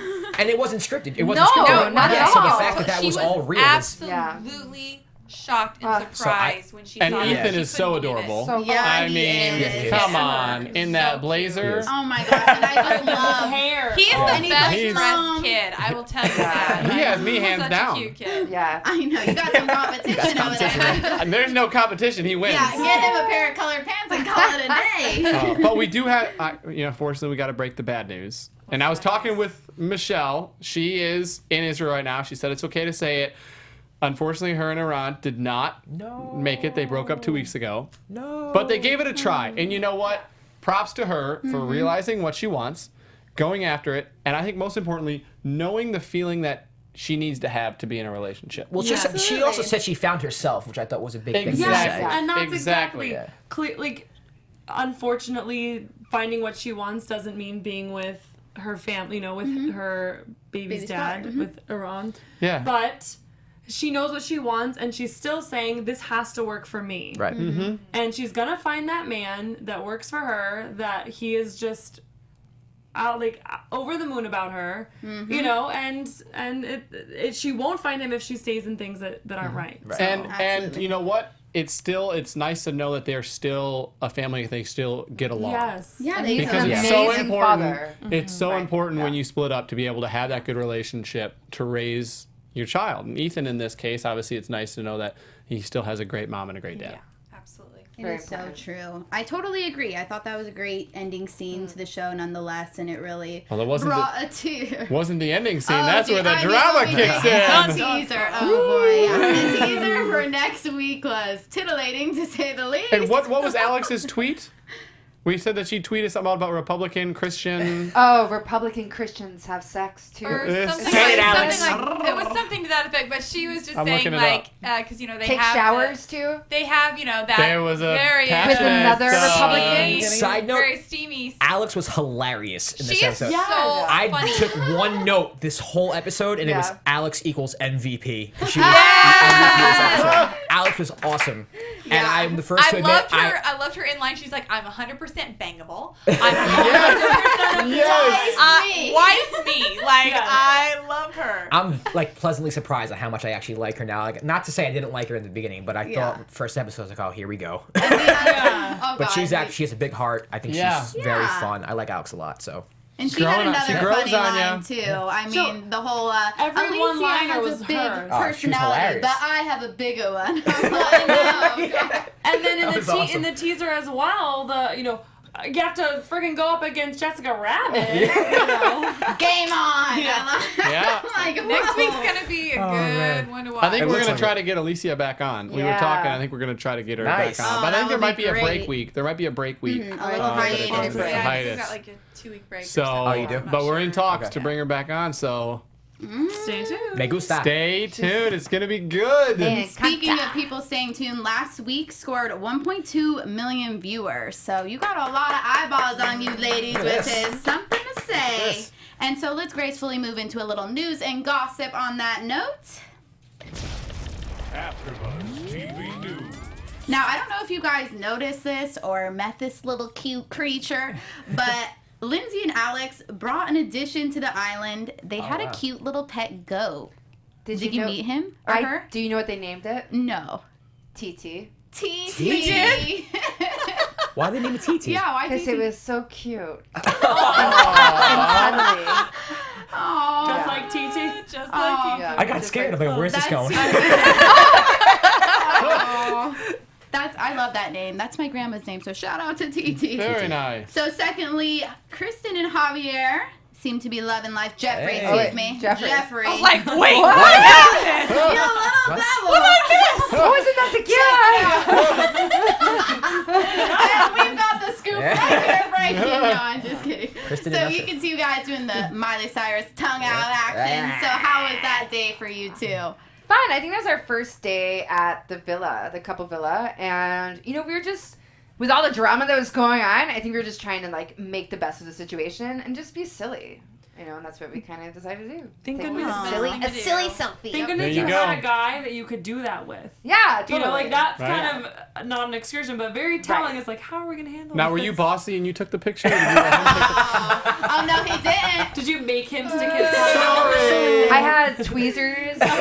And it wasn't scripted. It wasn't No, scripted. not at Yeah, so the all. fact that that She was all real is absolutely shocked and surprised when she And saw it. Ethan She is so couldn't believe it. adorable. So Yeah, I he mean, is. come on, in that blazer. Oh my gosh, and I just love Hair. He is and the he's best like, dressed "Mom." kid. I will tell you that. He has me He's hands such down. a cute kid. Yeah. I know, you got some competition over there. And there's no competition. He wins. Yeah, get him a pair of colored pants and call it a day. But we do have, fortunately, we got to break the bad news. And I was talking with Michelle. She is in Israel right now. She said it's okay to say it. Unfortunately, her and Iran did not make it. They broke up 2 weeks ago. No. But they gave it a try. And you know what? Props to her for realizing what she wants, going after it, and I think most importantly, knowing the feeling that she needs to have to be in a relationship. Well, she also said she found herself, which I thought was a big thing to Exactly. say. And that's Exactly. exactly clear, like, unfortunately, finding what she wants doesn't mean being with her family, with her baby's dad, father. with Iran. Yeah. But she knows what she wants, and she's still saying, this has to work for me. Right. And she's gonna find that man that works for her, that he is just out, like, over the moon about her, and she won't find him if she stays in things that aren't right. Right. So- And Absolutely. you know what? It's nice to know that they're still a family. They still get along. Yes. Yeah, And they he's Because an it's so amazing important. father. It's so Right. important when Yeah. you split up to be able to have that good relationship to raise your child. And Ethan, in this case, obviously, it's nice to know that he still has a great mom and a great dad. Yeah, absolutely. It Very is so important. true. I totally agree. I thought that was a great ending scene to the show, nonetheless, and it really Well, it wasn't brought a tear. Wasn't the ending scene? Oh, That's dude, where the I mean, drama when we kicks get in. the teaser. Oh boy, yeah. The teaser for next week was titillating, to say the least. And what was Alex's tweet? We said that she tweeted something about Republican, Christian. Oh, Republican Christians have sex too. Or Yes. something Say like, it, Alex. it was something to that effect, but she was just I'm saying looking it like, because they Take have showers too. They have that There was a very passionate, With another Republican? Side note, very steamy. Alex was hilarious in this She is so episode. I funny. took one note this whole episode, and it was Yeah. Alex equals MVP. She was MVP this episode. Alex was awesome. And I'm the first to I admit, loved her. I loved her in line. She's like, I'm 100% bangable. I'm 100% Yes. wife me. Like, Yes. I love her. I'm like pleasantly surprised at how much I actually like her now. Like, not to say I didn't like her in the beginning, but I Yeah. thought first episode I was like, oh, here we go. Oh, But God. she has a big heart. I think Yeah. she's very Yeah. fun. I like Alex a lot. So And she Growing had on- she another grows funny on ya. line too. I mean, the whole every Alicia one-liner has was a big hers. Oh, she was personality, hilarious. but I have a bigger one. I'm like, no, God. And then in That the was awesome. in the teaser as well, you have to freaking go up against Jessica Rabbit. Game on. Yeah. Yeah. I'm like, Next whoa. week's gonna be a good one to watch. I think It we're looks gonna like try it. to get Alicia back on. We were Yeah. talking. I think we're gonna try to get her Nice. back on. Oh, but I that think there would might be be a break great. week. There might be a break week. A little hiatus. hiatus. Right. Yeah, Hiatus. she's got like a 2-week break. So, or something. Oh, you do? I'm not but we're in sure. talks Okay. to bring her back on. So Stay tuned. me gusta. stay tuned. It's gonna be good. And Speaking of people staying tuned, last week scored 1.2 million viewers. So you got a lot of eyeballs on you, ladies, which Yes. is something to say. Yes. And so let's gracefully move into a little news and gossip on that note. AfterBuzz TV News. Now, I don't know if you guys noticed this or met this little cute creature, but Lindsay and Alex brought an addition to the island. They had wow. a cute little pet goat. Did Did you know- meet him or her? Do you know what they named it? No. TT. TT. Why they name it TT? Yeah, why Because TT? it was so cute. And cuddly. Aw. Just like TT. Just Oh. like you. Yeah. I got scared. I'm like, where's this That's going? Aw. I love that name. That's my grandma's name. So shout out to TT. Very nice. So secondly, Kristin and Javier seem to be loving life. Jeffrey, Hey. excuse Wait, me. Jeffrey. Jeffrey. I was like, wait, what happened? You little devil. Oh, isn't that the kid? We've got the scoop right here, right here. No, I'm just kidding. Kristin So and you Usher. can see you guys doing the Miley Cyrus tongue out action. So how was that day for you two? Fine. I think that was our first day at the villa, the couple villa. And, we were just, with all the drama that was going on, I think we were just trying to, make the best of the situation and just be silly. You know, and that's what we kind of decided to do. Thank Take goodness. a Silly to silly do. selfie. Thank goodness There you you go. had a guy that you could do that with. Yeah, totally. You know, like that's Right. kind of not an excursion, but very telling. Right. It's like, how are we gonna handle Now, this? were you bossy and you took the picture? Or did you let him take the Oh no, he didn't. Did you make him stick his Sorry. I had tweezers, and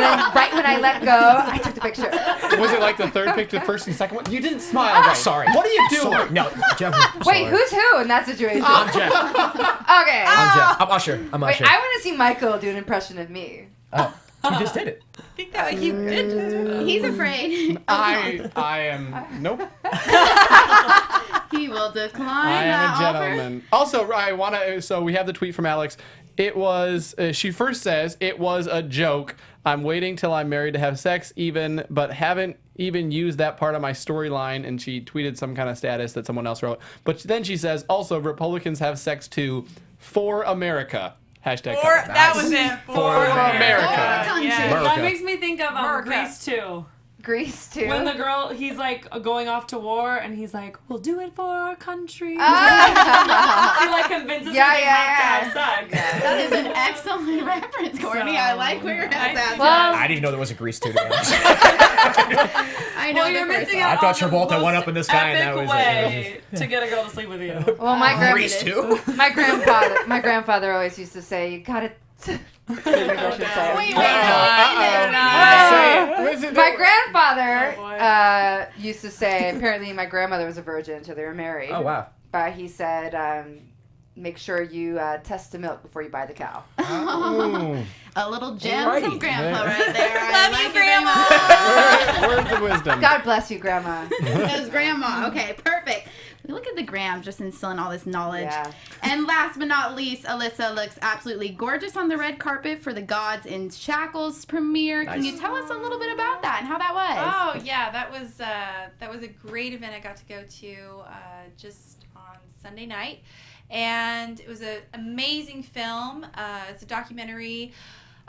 then right when I let go, I took the picture. Was it like the third picture, first and second one? You didn't smile right. Sorry. What are you doing? Sorry. No, Jeff. Wait, sorry. who's who in that situation? I'm Jeff. Okay. I'm Jeff. I'm Usher. I'm Wait, Usher. I want to see Michael do an impression of me. Oh, you just did it. I think that he did just do that. He's afraid. I am. Nope. He will decline I am that a gentleman. Also, I want to. So we have the tweet from Alex. It was. She first says it was a joke. I'm waiting till I'm married to have sex, but haven't even used that part of my storyline. And she tweeted some kind of status that someone else wrote. But then she says, also Republicans have sex too, for America. Hashtag. Or couple. that was it. For America. Country. Yeah. America. That makes me think of America. Grease too. Grease too. When the girl, he's like going off to war, and he's like, "We'll do it for our country." Ah. He like convinces Yeah, her they yeah, have to have sex. That is an excellent reference, Courtney. I like where you're at. That. Well, I didn't even know there was a Grease too. To be honest. I know Well, you're the first missing one. out. I thought on the Travolta most went up in the sky and that epic was it. way to get a girl to sleep with you. well, my Grease too. my grandfather always used to say, "You gotta." Maybe I should say. Wait, Say it. My grandfather Oh, boy. used to say, apparently my grandmother was a virgin until they were married. Oh wow. But he said, make sure you test the milk before you buy the cow. Ooh. A little gem Alrighty. from Grandpa right there. I Love like you, it very Grandma. Words of wisdom. God bless you, Grandma. That's Grandma. Okay, perfect. Look at the gram, just instilling all this knowledge. Yeah. And last but not least, Alyssa looks absolutely gorgeous on the red carpet for the Gods in Shackles premiere. Can Nice. you tell us a little bit about that and how that was? Oh yeah, that was a great event I got to go to just on Sunday night, and it was an amazing film. It's a documentary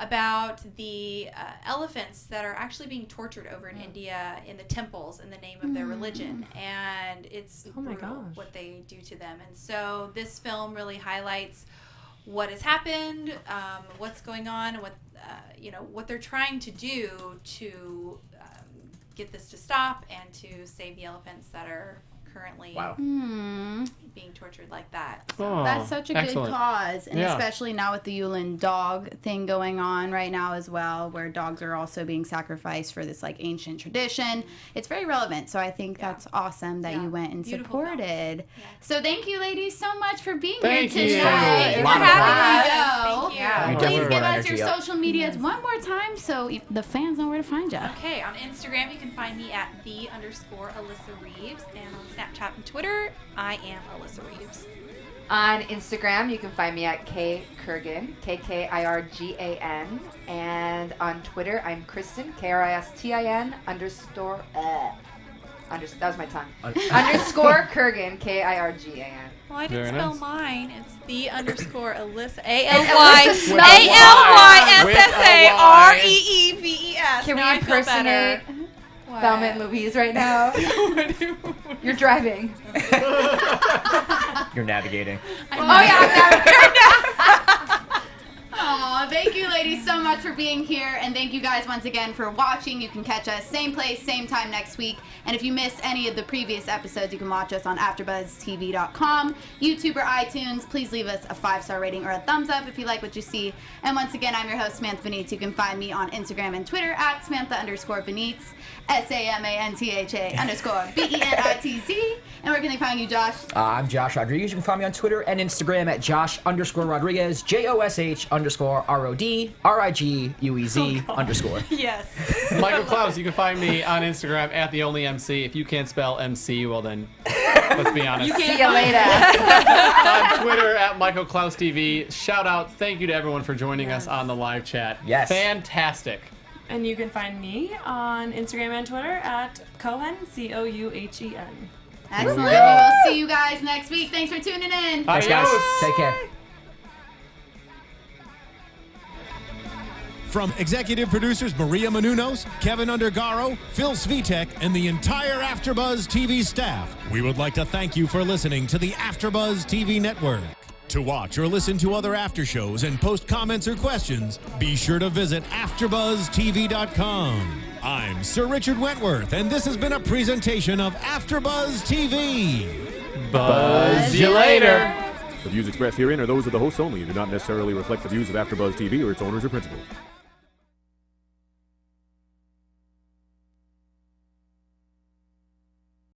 about the elephants that are actually being tortured over in India in the temples in the name of their religion, and it's Oh my brutal gosh. what they do to them. And so this film really highlights what has happened, what's going on, and what they're trying to do to get this to stop and to save the elephants that are currently Wow. being tortured like that. Oh, That's such a excellent. good cause, and Yeah. especially now with the Yulin dog thing going on right now as well, where dogs are also being sacrificed for this like ancient tradition. It's very relevant, so I think that's awesome that Yeah. you went and Beautiful film. supported. So thank you, ladies, so much for being Thank here you. tonight. Thank We're you. happy to Thank go. you. Yeah. You Please definitely give brought us your energy up. social medias one more time so the fans know where to find you. Okay, on Instagram you can find me at _Alyssa Reeves, and on Snapchat and Twitter I am Alyssa Reeves. On Instagram, you can find me at K Kurgen, KKIRGAN. And on Twitter, I'm Kristin, KRISTIN _. That was my tongue. _ Kurgen, KIRGAN. Well, I didn't Very spell nice. mine. It's the _Alyssa Alyssa ALYSSAREEVES. With Can we Now I feel impersonate better. What? Thelma and Louise right now? You're driving. You're navigating. Oh, yeah, Aw, thank you, ladies, so much for being here, and thank you guys once again for watching. You can catch us same place, same time next week, and if you missed any of the previous episodes, you can watch us on AfterBuzzTV.com, YouTube, or iTunes. Please leave us a 5-star rating or a thumbs up if you like what you see. And once again, I'm your host, Samantha Benitz. You can find me on Instagram and Twitter at Samantha_Benitz, SAMANTHA_BENITZ. And where can they find you, Josh? I'm Josh Rodriguez. You can find me on Twitter and Instagram at Josh_Rodriguez, JOSH_RODRIGUEZ_. Yes. Michael Clouse, you can find me on Instagram at @TheOnlyMC. If you can't spell MC, well then, let's be honest. See you later. On Twitter at Michael Clouse TV. Shout out, thank you to everyone for joining us on the live chat. Yes. Fantastic. And you can find me on Instagram and Twitter at Cohen, COUHEN. Excellent. We will see you guys next week. Thanks for tuning in. Thanks, guys. Adios. Take care. From executive producers Maria Menounos, Kevin Undergaro, Phil Svitek, and the entire AfterBuzz TV staff, we would like to thank you for listening to the AfterBuzz TV network. To watch or listen to other after shows and post comments or questions, be sure to visit AfterBuzzTV.com. I'm Sir Richard Wentworth, and this has been a presentation of AfterBuzz TV. Buzz you later. The views expressed herein are those of the hosts only and do not necessarily reflect the views of AfterBuzz TV or its owners or principals.